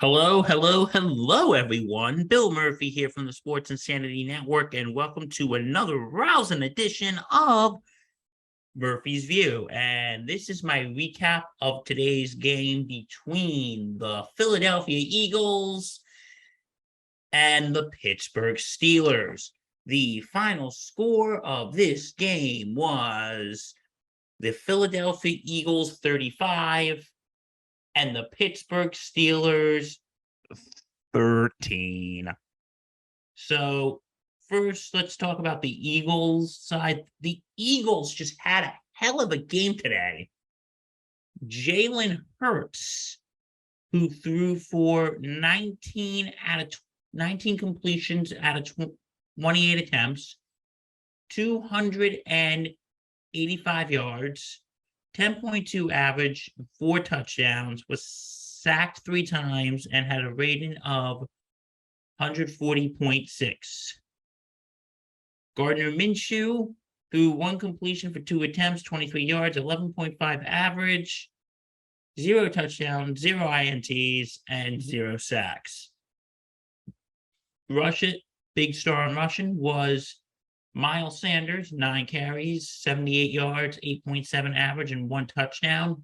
Hello, hello, hello, everyone. Bill Murphy here from the Sports Insanity Network, and welcome to another rousing edition of Murphy's View. And this is my recap of today's game between the Philadelphia Eagles and the Pittsburgh Steelers. The final score of this game was the Philadelphia Eagles 35 and the Pittsburgh Steelers 13. So first, let's talk about the Eagles side. The Eagles just had a hell of a game today. Jalen Hurts, who threw for 19 completions out of 28 attempts, 285 yards, 10.2 average, 4 touchdowns, was sacked 3 times, and had a rating of 140.6. Gardner Minshew threw 1 completion for 2 attempts, 23 yards, 11.5 average, 0 touchdowns, 0 INTs, and 0 sacks. Big star on rushing was Miles Sanders, 9 carries, 78 yards, 8.7 average, and 1 touchdown.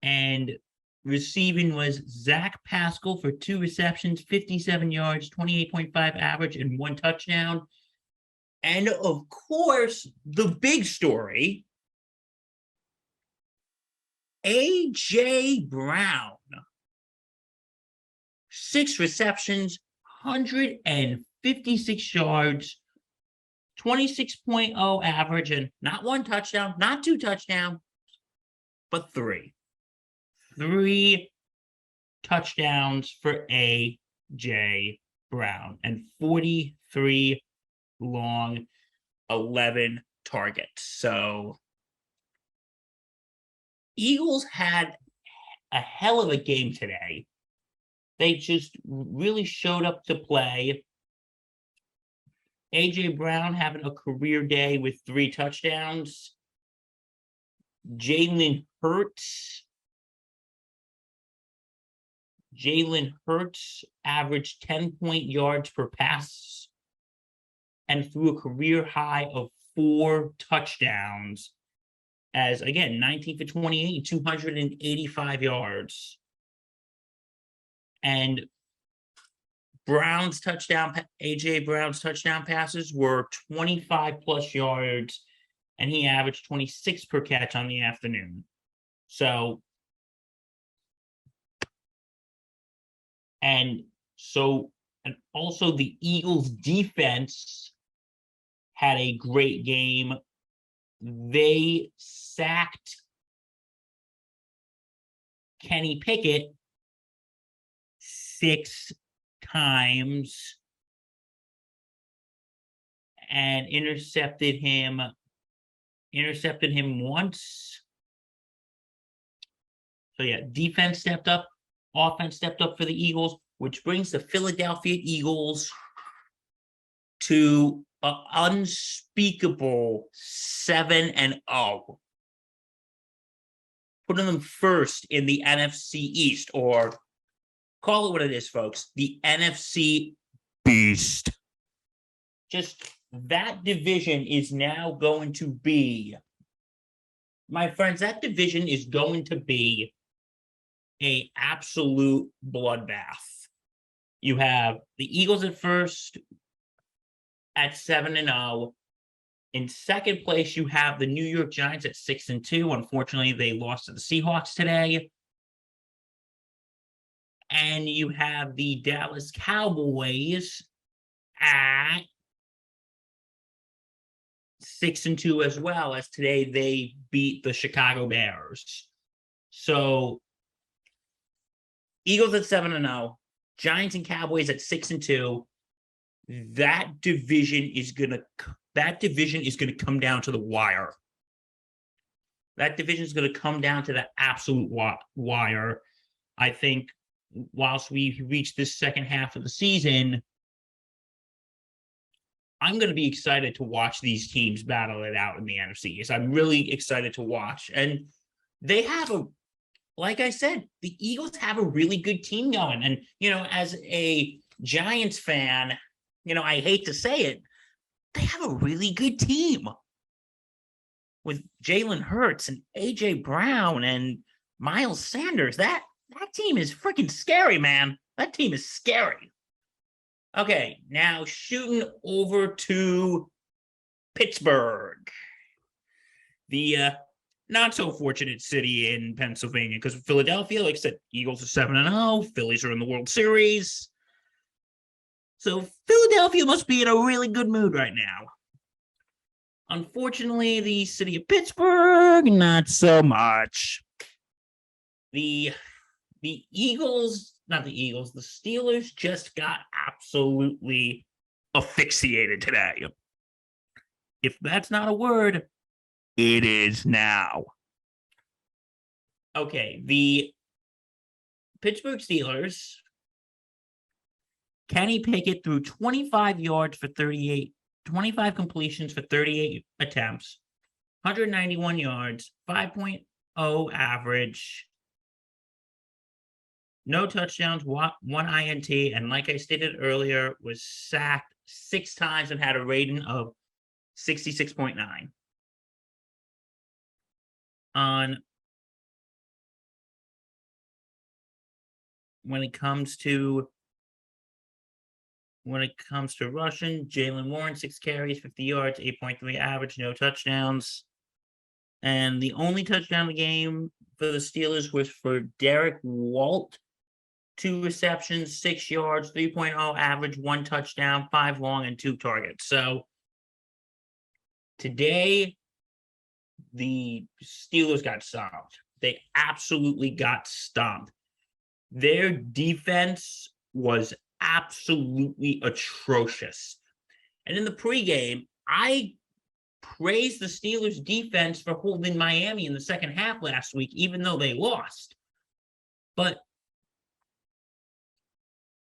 And receiving was Zach Pascal for 2 receptions, 57 yards, 28.5 average, and 1 touchdown. And of course, the big story, A.J. Brown. 6 receptions, 156 yards, 26.0 average, and not 1 touchdown, not 2 touchdowns, but 3. 3 touchdowns for A.J. Brown and 43 long, 11 targets. So Eagles had a hell of a game today. They just really showed up to play. A.J. Brown having a career day with 3 touchdowns. Jalen Hurts averaged 10 yards per pass and threw a career high of 4 touchdowns as, again, 19 for 28, 285 yards. And A.J. Brown's touchdown passes were 25 plus yards, and he averaged 26 per catch on the afternoon. So, and also the Eagles defense had a great game. They sacked Kenny Pickett 6 times and intercepted him once. So yeah, defense stepped up, offense stepped up for the Eagles, which brings the Philadelphia Eagles to an unspeakable 7-0, putting them first in the NFC East, or call it what it is, folks, the NFC Beast. Just that division is now going to be, my friends, that division is going to be an absolute bloodbath. You have the Eagles at first at 7-0. In second place, you have the New York Giants at 6-2. Unfortunately, they lost to the Seahawks today. And you have the Dallas Cowboys at 6-2 as well, as today they beat the Chicago Bears. So Eagles at 7-0, Giants and Cowboys at 6-2. That division is gonna come down to the wire. That division is gonna come down to the absolute wire. I think whilst we reach this second half of the season, I'm going to be excited to watch these teams battle it out in the NFC. I'm really excited to watch. And they have like I said, the Eagles have a really good team going. And, as a Giants fan, I hate to say it, they have a really good team with Jalen Hurts and AJ Brown and Miles Sanders. That team is freaking scary, man. That team is scary. Okay, now shooting over to Pittsburgh, the not so fortunate city in Pennsylvania, because Philadelphia, like I said, Eagles are 7-0, Phillies are in the World Series. So Philadelphia must be in a really good mood right now. Unfortunately, the city of Pittsburgh, not so much. The Eagles, not the Eagles, the Steelers just got absolutely asphyxiated today. If that's not a word, it is now. Okay, the Pittsburgh Steelers, Kenny Pickett threw 25 yards for 25 completions for 38 attempts, 191 yards, 5.0 average, no touchdowns, one INT, and like I stated earlier, was sacked 6 times and had a rating of 66.9. When it comes to rushing, Jalen Warren, 6 carries, 50 yards, 8.3 average, no touchdowns. And the only touchdown in the game for the Steelers was for Derek Walt, 2 receptions, 6 yards, 3.0 average, 1 touchdown, 5 long, and 2 targets. So today, the Steelers got stomped. They absolutely got stomped. Their defense was absolutely atrocious. And in the pregame, I praised the Steelers' defense for holding Miami in the second half last week, even though they lost. But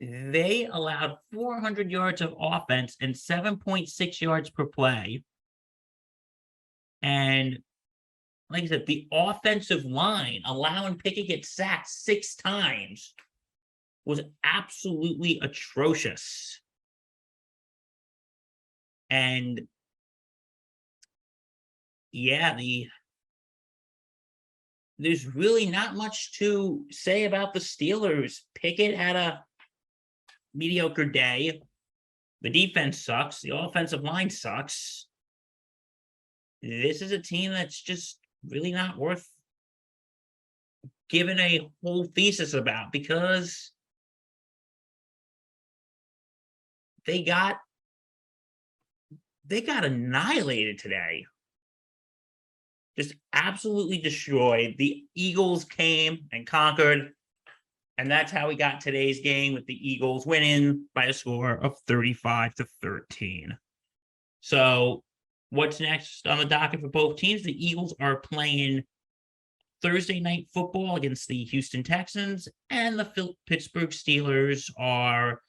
they allowed 400 yards of offense and 7.6 yards per play. And like I said, the offensive line, allowing Pickett to get sacked 6 times, was absolutely atrocious. And yeah, there's really not much to say about the Steelers. Pickett had a mediocre day. The defense sucks. The offensive line sucks. This is a team that's just really not worth giving a whole thesis about, because they got annihilated today. Just absolutely destroyed. The Eagles came and conquered, and that's how we got today's game, with the Eagles winning by a score of 35-13. So what's next on the docket for both teams? The Eagles are playing Thursday night football against the Houston Texans, and the Pittsburgh Steelers are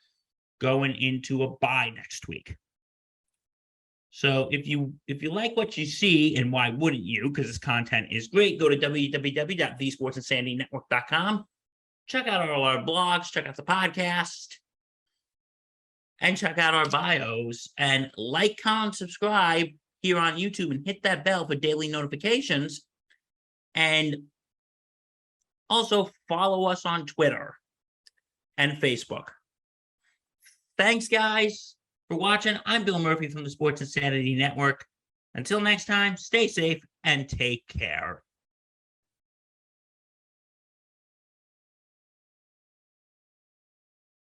going into a bye next week. So if you like what you see, and why wouldn't you, because this content is great, go to www.thesportsandsanitynetwork.com. Check out all our blogs, check out the podcast, and check out our bios, and like, comment, subscribe here on YouTube, and hit that bell for daily notifications. And also follow us on Twitter and Facebook. Thanks, guys, for watching. I'm Bill Murphy from the Sports Insanity Network. Until next time, stay safe and take care.